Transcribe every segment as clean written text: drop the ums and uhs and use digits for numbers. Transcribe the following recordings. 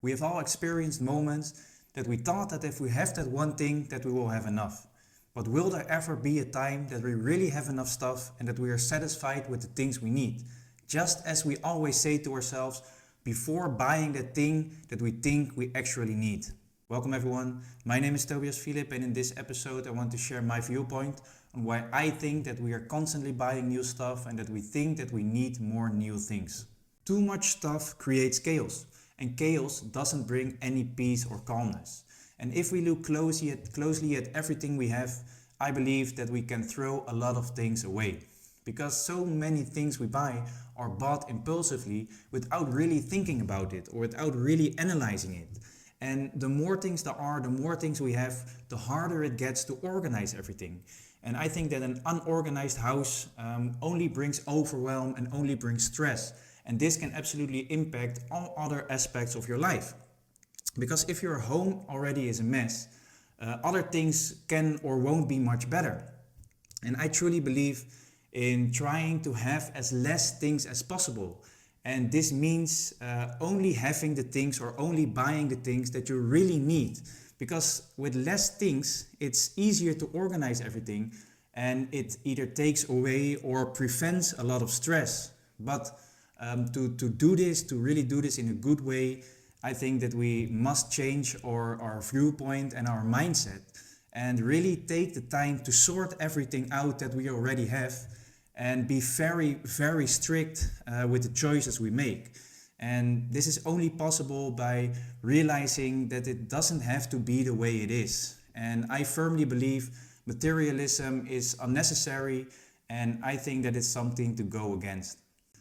We have all experienced moments that we thought that if we have that one thing that we will have enough. But will there ever be a time that we really have enough stuff and that we are satisfied with the things we need? Just as we always say to ourselves before buying that thing that we think we actually need. Welcome everyone, my name is Tobias Philipp, and in this episode I want to share my viewpoint on why I think that we are constantly buying new stuff and that we think that we need more new things. Too much stuff creates chaos, and chaos doesn't bring any peace or calmness. And if we look closely at everything we have, I believe that we can throw a lot of things away. Because so many things we buy are bought impulsively without really thinking about it or without really analyzing it. And the more things there are, the more things we have, the harder it gets to organize everything. And I think that an unorganized house only brings overwhelm and only brings stress. And this can absolutely impact all other aspects of your life. Because if your home already is a mess, other things can or won't be much better. And I truly believe in trying to have as less things as possible. And this means only having the things or only buying the things that you really need. Because with less things, it's easier to organize everything, and it either takes away or prevents a lot of stress. But to really do this in a good way, I think that we must change our viewpoint and our mindset and really take the time to sort everything out that we already have and be very, very strict with the choices we make. And this is only possible by realizing that it doesn't have to be the way it is. And I firmly believe materialism is unnecessary, and I think that it's something to go against.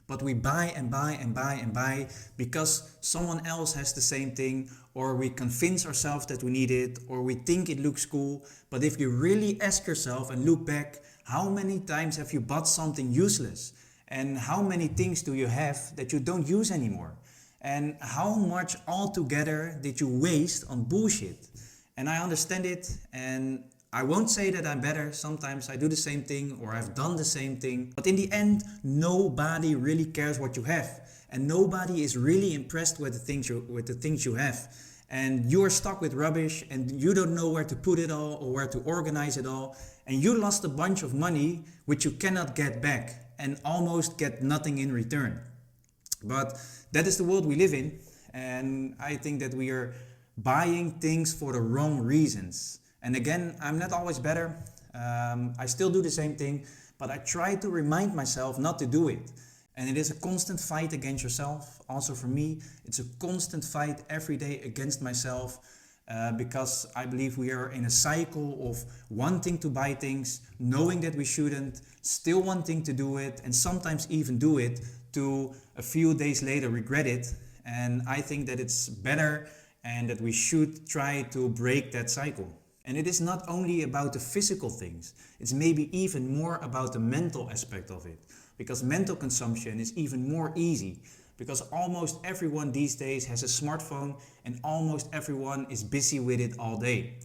But we buy and buy and buy and buy because someone else has the same thing, or we convince ourselves that we need it, or we think it looks cool. But if you really ask yourself and look back, how many times have you bought something useless? And how many things do you have that you don't use anymore? And how much altogether did you waste on bullshit? And I understand it, and I won't say that I'm better. Sometimes I do the same thing or I've done the same thing. But in the end, nobody really cares what you have. And nobody is really impressed with the things you have. And you are stuck with rubbish and you don't know where to put it all or where to organize it all. And you lost a bunch of money which you cannot get back and almost get nothing in return. But that is the world we live in. And I think that we are buying things for the wrong reasons. And again, I'm not always better. I still do the same thing, but I try to remind myself not to do it. And it is a constant fight against yourself. Also for me, it's a constant fight every day against myself because I believe we are in a cycle of wanting to buy things, knowing that we shouldn't, still wanting to do it, and sometimes even do it to a few days later regret it. And I think that it's better and that we should try to break that cycle. And it is not only about the physical things, it's maybe even more about the mental aspect of it. Because mental consumption is even more easy. Because almost everyone these days has a smartphone and almost everyone is busy with it all day.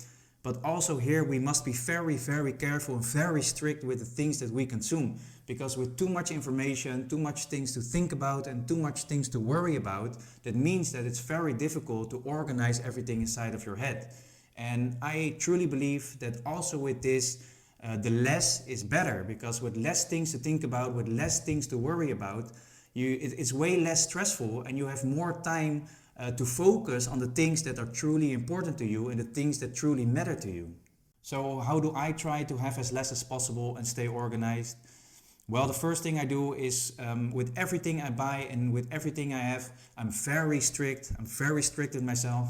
But also here we must be very, very careful and very strict with the things that we consume. Because with too much information, too much things to think about and too much things to worry about, that means that it's very difficult to organize everything inside of your head. And I truly believe that also with this, the less is better, because with less things to think about, with less things to worry about, it's way less stressful and you have more time to focus on the things that are truly important to you and the things that truly matter to you. So how do I try to have as less as possible and stay organized? Well, the first thing I do is with everything I buy and with everything I have, I'm very strict with myself.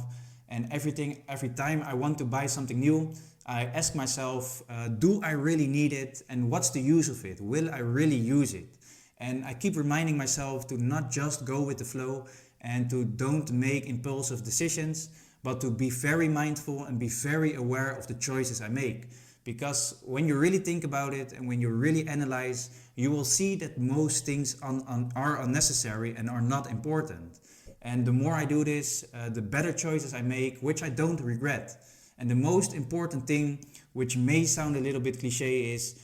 And every time I want to buy something new, I ask myself, do I really need it? And what's the use of it? Will I really use it? And I keep reminding myself to not just go with the flow and to don't make impulsive decisions, but to be very mindful and be very aware of the choices I make. Because when you really think about it and when you really analyze, you will see that most things are unnecessary and are not important. And the more I do this, the better choices I make, which I don't regret. And the most important thing, which may sound a little bit cliche, is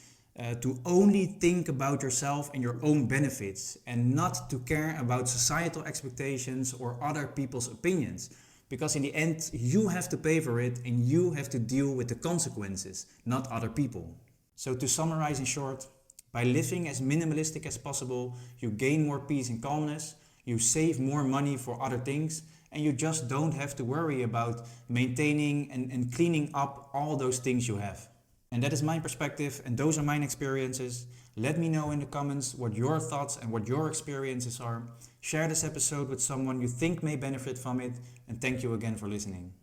to only think about yourself and your own benefits and not to care about societal expectations or other people's opinions. Because in the end, you have to pay for it and you have to deal with the consequences, not other people. So to summarize in short, by living as minimalistic as possible, you gain more peace and calmness, you save more money for other things, and you just don't have to worry about maintaining and cleaning up all those things you have. And that is my perspective, and those are mine experiences. Let me know in the comments what your thoughts and what your experiences are. Share this episode with someone you think may benefit from it, and thank you again for listening.